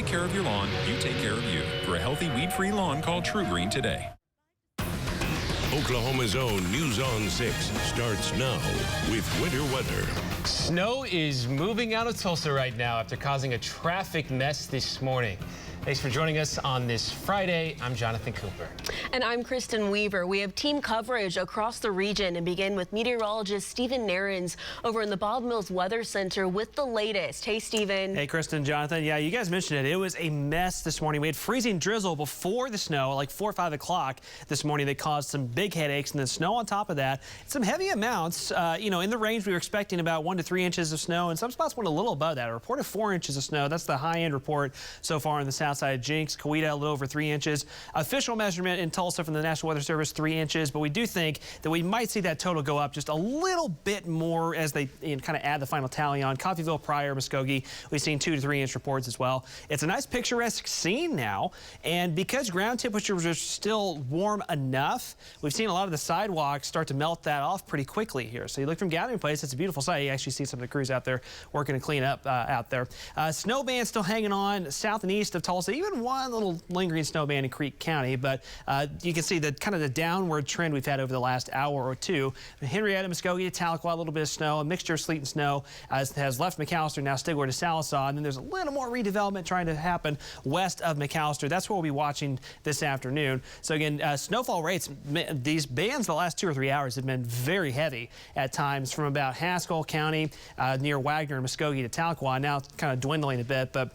Take care of your lawn, you take care of you. For a healthy, weed-free lawn, call True Green today. Oklahoma's own News on 6 starts now with winter weather. Snow is moving out of Tulsa right now after causing a traffic mess this morning. Thanks for joining us on this Friday. I'm Jonathan Cooper. And I'm Kristen Weaver. We have team coverage across the region and begin with meteorologist Stephen Narins over in the Bob Mills Weather Center with the latest. Hey, Stephen. Hey, Kristen, Jonathan. Yeah, you guys mentioned it. It was a mess this morning. We had freezing drizzle before the snow, like 4 or 5 o'clock this morning. That caused some big headaches, and then snow on top of that. Some heavy amounts, in the range we were expecting about 1 to 3 inches of snow, and some spots went a little above that. A report of 4 inches of snow. That's the high-end report so far in the south side of Jinx. Coweta, a little over 3 inches. Official measurement in Tulsa from the National Weather Service, 3 inches, but we do think that we might see that total go up just a little bit more as they kind of add the final tally on. Coffeyville, Pryor, Muskogee, we've seen 2 to 3 inch reports as well. It's a nice picturesque scene now, and because ground temperatures are still warm enough, we've seen a lot of the sidewalks start to melt that off pretty quickly here. So you look from Gathering Place, it's a beautiful sight. You actually see some of the crews out there working to clean up out there. Snow band still hanging on south and east of Tulsa, even one little lingering snow band in Creek County, but you can see the kind of the downward trend we've had over the last hour or two. Henrietta, Muskogee to Tahlequah, a little bit of snow, a mixture of sleet and snow has left McAllister, now Stigler to Sallisaw, and then there's a little more redevelopment trying to happen west of McAllister. That's what we'll be watching this afternoon. So again, snowfall rates, these bands the last 2 or 3 hours have been very heavy at times from about Haskell County near Wagner and Muskogee to Tahlequah, now kind of dwindling a bit, but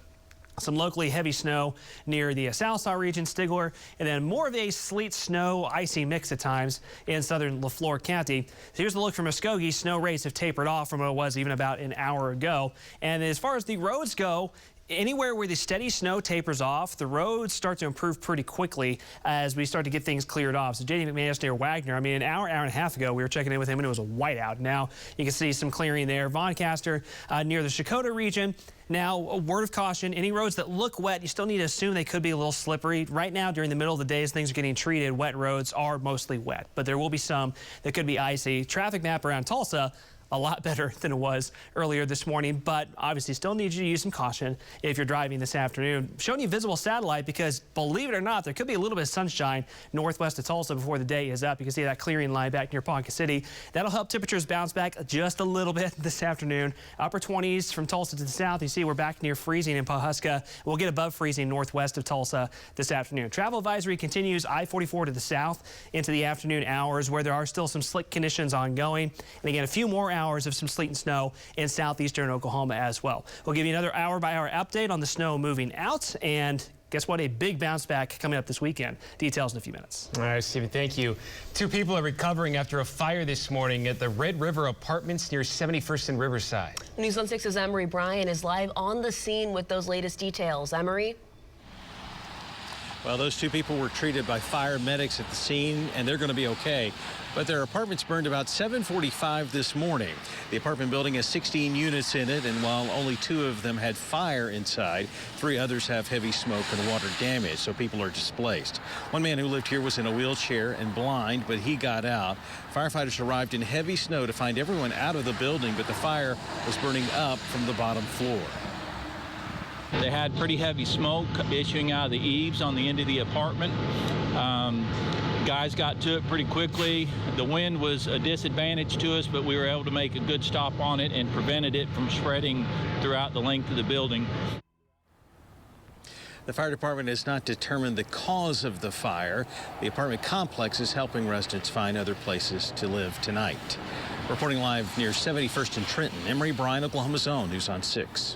some locally heavy snow near the Sallisaw region, Stigler, and then more of a sleet, snow, icy mix at times in southern LaFleur County. So here's the look for Muskogee. Snow rates have tapered off from what it was even about an hour ago. And as far as the roads go, anywhere where the steady snow tapers off, the roads start to improve pretty quickly as we start to get things cleared off. So J.D. McManus near Wagner, an hour and a half ago, we were checking in with him and it was a whiteout. Now you can see some clearing there. Voncaster near the Shakota region. Now, a word of caution, any roads that look wet, you still need to assume they could be a little slippery. Right now, during the middle of the day as things are getting treated, wet roads are mostly wet, but there will be some that could be icy. Traffic map around Tulsa, a lot better than it was earlier this morning, but obviously still need you to use some caution if you're driving this afternoon. Showing you visible satellite because, believe it or not, there could be a little bit of sunshine northwest of Tulsa before the day is up. You can see that clearing line back near Ponca City. That'll help temperatures bounce back just a little bit this afternoon. Upper 20s from Tulsa to the south. You see we're back near freezing in Pawhuska. We'll get above freezing northwest of Tulsa this afternoon. Travel advisory continues I-44 to the south into the afternoon hours where there are still some slick conditions ongoing. And again, a few more hours of some sleet and snow in southeastern Oklahoma as well. We'll give you another hour-by-hour update on the snow moving out, and guess what? A big bounce back coming up this weekend. Details in a few minutes. All right, Stephen, thank you. 2 people are recovering after a fire this morning at the Red River Apartments near 71st and Riverside. News on 6's Emery Bryan is live on the scene with those latest details. Emery? Well, those 2 people were treated by fire medics at the scene, and they're going to be okay. But their apartments burned about 7:45 this morning. The apartment building has 16 units in it, and while only 2 of them had fire inside, 3 others have heavy smoke and water damage, so people are displaced. One man who lived here was in a wheelchair and blind, but he got out. Firefighters arrived in heavy snow to find everyone out of the building, but the fire was burning up from the bottom floor. They had pretty heavy smoke issuing out of the eaves on the end of the apartment. Guys got to it pretty quickly. The wind was a disadvantage to us, but we were able to make a good stop on it and prevented it from spreading throughout the length of the building. The fire department has not determined the cause of the fire. The apartment complex is helping residents find other places to live tonight. Reporting live near 71st and Trenton, Emery Bryan, Oklahoma's own News on 6.